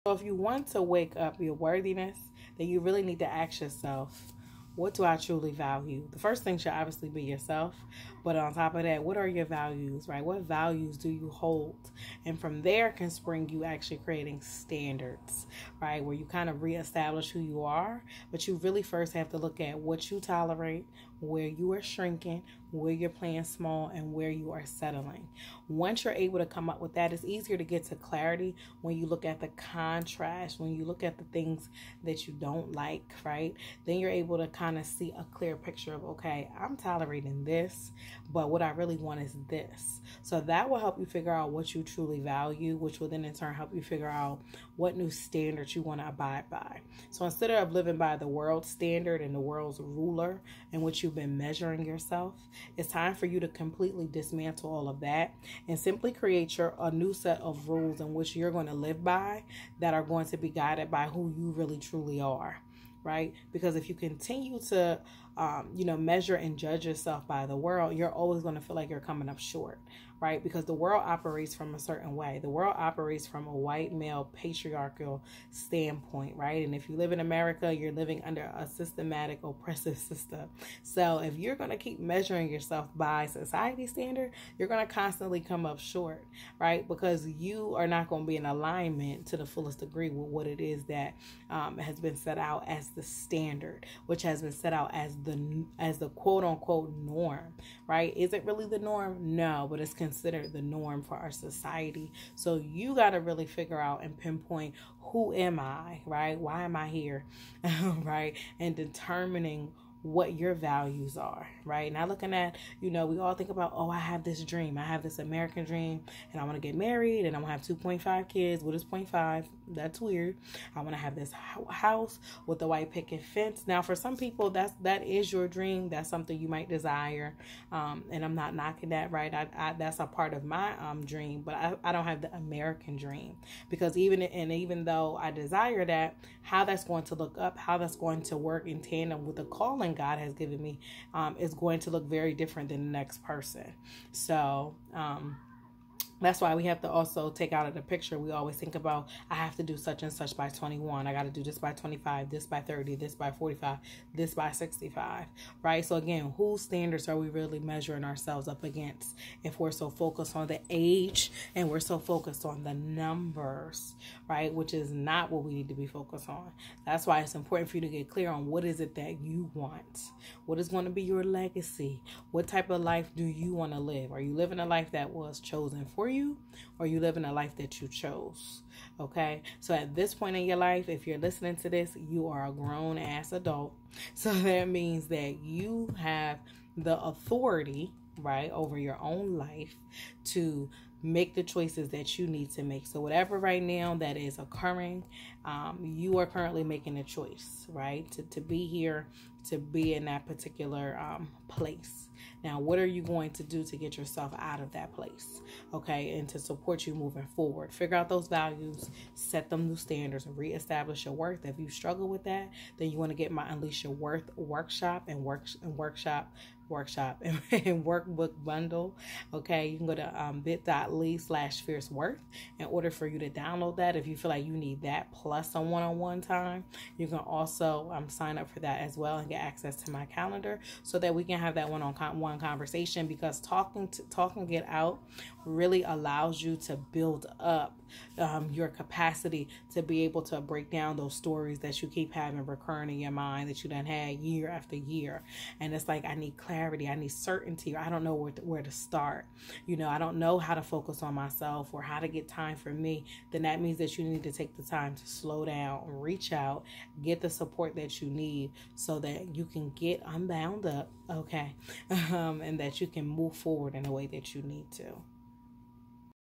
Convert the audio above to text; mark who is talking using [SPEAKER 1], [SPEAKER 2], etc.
[SPEAKER 1] So if you want to wake up your worthiness, then you really need to ask yourself, what do I truly value? The first thing should obviously be yourself. But on top of that, what are your values, right? What values do you hold? And from there can spring you actually creating standards, right? Where you kind of reestablish who you are. But you really first have to look at what you tolerate, where you are shrinking, where you're playing small, and where you are settling. Once you're able to come up with that, it's easier to get to clarity when you look at the contrast, when you look at the things that you don't like, right? Then you're able to kind of see a clear picture of, okay, I'm tolerating this, but what I really want is this. So that will help you figure out what you truly value, which will then in turn help you figure out what new standards you want to abide by. So instead of living by the world's standard and the world's ruler in which you've been measuring yourself, it's time for you to completely dismantle all of that and simply create a new set of rules in which you're going to live by that are going to be guided by who you really truly are. Right? Because if you continue to, measure and judge yourself by the world, you're always going to feel like you're coming up short, right? Because the world operates from a certain way. The world operates from a white male patriarchal standpoint, right? And if you live in America, you're living under a systematic oppressive system. So if you're going to keep measuring yourself by society standard, you're going to constantly come up short, right? Because you are not going to be in alignment to the fullest degree with what it is that has been set out as the standard, which has been set out as the quote unquote norm, right? Is it really the norm? No, but it's considered the norm for our society. So you got to really figure out and pinpoint, who am I, right? Why am I here, right? And determining what your values are, right? Now looking at, we all think about, oh, I have this dream. I have this American dream and I want to get married and I want to have 2.5 kids. What is 0.5? That's weird. I want to have this house with a white picket fence. Now for some people, that is your dream. That's something you might desire. And I'm not knocking that, right? That's a part of my dream, but I don't have the American dream, because even though I desire that, how that's going to look up, how that's going to work in tandem with the calling God has given me, is going to look very different than the next person. So, that's why we have to also take out of the picture. We always think about, I have to do such and such by 21. I got to do this by 25, this by 30, this by 45, this by 65, right? So again, whose standards are we really measuring ourselves up against if we're so focused on the age and we're so focused on the numbers, right? Which is not what we need to be focused on. That's why it's important for you to get clear on what is it that you want. What is going to be your legacy? What type of life do you want to live? Are you living a life that was chosen for you, or you living a life that you chose? Okay, so at this point in your life, if you're listening to this, you are a grown ass adult. So that means that you have the authority, right, over your own life to make the choices that you need to make. So whatever right now that is occurring, you are currently making a choice, right, to be here, to be in that particular place. Now, what are you going to do to get yourself out of that place? Okay, and to support you moving forward. Figure out those values, set them new standards, and reestablish your worth. If you struggle with that, then you want to get my Unleash Your Worth workshop and workshop and workbook bundle. Okay, you can go to bit.ly/fierceworth in order for you to download that. If you feel like you need that plus a one-on-one time, you can also sign up for that as well and get access to my calendar so that we can have that one-on-one conversation, because talking it out really allows you to build up your capacity to be able to break down those stories that you keep having recurring in your mind that you done had year after year. And it's like, I need clarity, I need certainty, or I don't know where to start. I don't know how to focus on myself or how to get time for me. Then that means that you need to take the time to slow down, reach out, get the support that you need so that you can get unbound up, okay, and that you can move forward in the way that you need to.